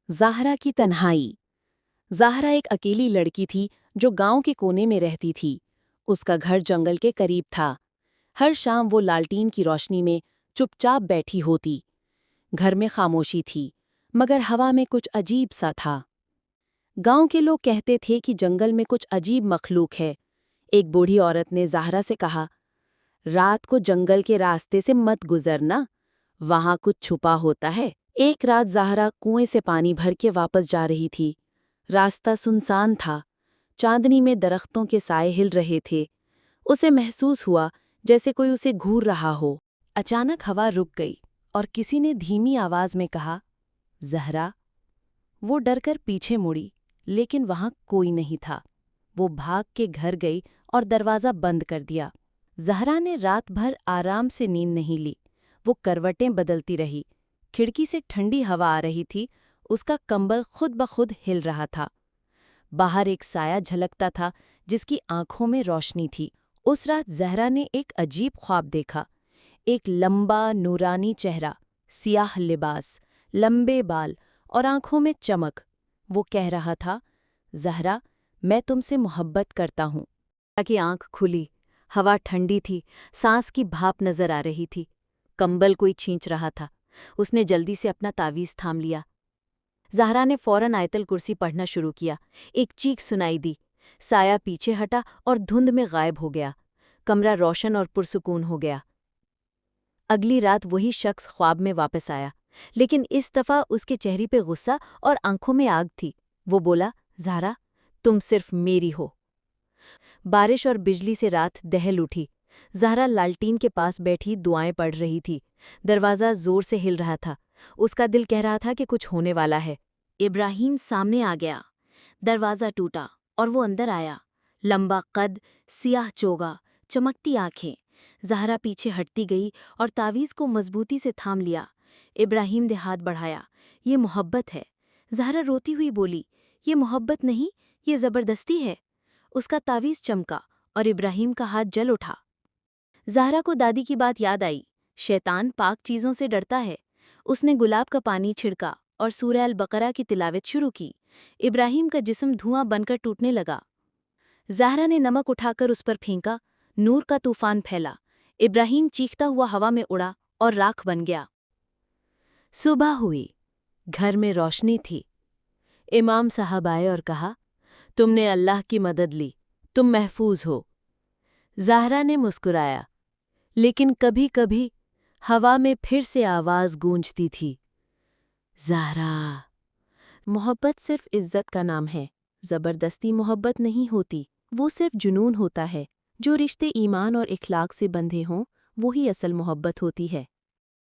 زہرا کی تنہائی۔ زہرا ایک اکیلی لڑکی تھی جو گاؤں کے کونے میں رہتی تھی۔ اس کا گھر جنگل کے قریب تھا۔ ہر شام وہ لالٹین کی روشنی میں چپ چاپ بیٹھی ہوتی۔ گھر میں خاموشی تھی، مگر ہوا میں کچھ عجیب سا تھا۔ گاؤں کے لوگ کہتے تھے کہ جنگل میں کچھ عجیب مخلوق ہے۔ ایک بوڑھی عورت نے زہرا سے کہا، رات کو جنگل کے راستے سے مت گزرنا، وہاں کچھ چھپا ہوتا ہے۔ ایک رات زہرا کنویں سے پانی بھر کے واپس جا رہی تھی۔ راستہ سنسان تھا، چاندنی میں درختوں کے سائے ہل رہے تھے۔ اسے محسوس ہوا جیسے کوئی اسے گھور رہا ہو۔ اچانک ہوا رک گئی اور کسی نے دھیمی آواز میں کہا، زہرا۔ وہ ڈر کر پیچھے مڑی، لیکن وہاں کوئی نہیں تھا۔ وہ بھاگ کے گھر گئی اور دروازہ بند کر دیا۔ زہرا نے رات بھر آرام سے نیند نہیں لی۔ وہ کروٹیں بدلتی رہی۔ کھڑکی سے ٹھنڈی ہوا آ رہی تھی، اس کا کمبل خود بخود ہل رہا تھا۔ باہر ایک سایہ جھلکتا تھا جس کی آنکھوں میں روشنی تھی۔ اس رات زہرا نے ایک عجیب خواب دیکھا۔ ایک لمبا نورانی چہرہ، سیاہ لباس، لمبے بال اور آنکھوں میں چمک۔ وہ کہہ رہا تھا، زہرا، میں تم سے محبت کرتا ہوں۔ زہرا کی آنکھ کھلی، ہوا ٹھنڈی تھی، سانس کی بھاپ نظر آ رہی تھی۔ کمبل کوئی چھینچ رہا تھا۔ اس نے جلدی سے اپنا تعویذ تھام لیا۔ زہرا نے فوراً آیت الکرسی پڑھنا شروع کیا۔ ایک چیخ سنائی دی، سایہ پیچھے ہٹا اور دھند میں غائب ہو گیا۔ کمرہ روشن اور پرسکون ہو گیا۔ اگلی رات وہی شخص خواب میں واپس آیا، لیکن اس دفعہ اس کے چہرے پہ غصہ اور آنکھوں میں آگ تھی۔ وہ بولا، زہرا، تم صرف میری ہو۔ بارش اور بجلی سے رات دہل اٹھی۔ زہرا لالٹین کے پاس بیٹھی دعائیں پڑھ رہی تھی۔ دروازہ زور سے ہل رہا تھا۔ اس کا دل کہہ رہا تھا کہ کچھ ہونے والا ہے۔ ابراہیم سامنے آ گیا۔ دروازہ ٹوٹا اور وہ اندر آیا۔ لمبا قد، سیاہ چوگا، چمکتی آنکھیں۔ زہرا پیچھے ہٹتی گئی اور تعویذ کو مضبوطی سے تھام لیا۔ ابراہیم نے ہاتھ بڑھایا، یہ محبت ہے۔ زہرا روتی ہوئی بولی، یہ محبت نہیں، یہ زبردستی ہے۔ اس کا تعویذ چمکا اور ابراہیم کا ہاتھ جل اٹھا۔ زہرا کو دادی کی بات یاد آئی، شیطان پاک چیزوں سے ڈرتا ہے۔ اس نے گلاب کا پانی چھڑکا اور سورہ البقرہ کی تلاوت شروع کی۔ ابراہیم کا جسم دھواں بن کر ٹوٹنے لگا۔ زہرا نے نمک اٹھا کر اس پر پھینکا، نور کا طوفان پھیلا۔ ابراہیم چیختا ہوا ہوا میں اڑا اور راکھ بن گیا۔ صبح ہوئی، گھر میں روشنی تھی۔ امام صاحب آئے اور کہا، تم نے اللہ کی مدد لی، تم محفوظ ہو۔ زہرا نے مسکرایا، لیکن کبھی کبھی ہوا میں پھر سے آواز گونجتی تھی، زہرا۔ محبت صرف عزت کا نام ہے، زبردستی محبت نہیں ہوتی، وہ صرف جنون ہوتا ہے۔ جو رشتے ایمان اور اخلاق سے بندھے ہوں، وہی اصل محبت ہوتی ہے۔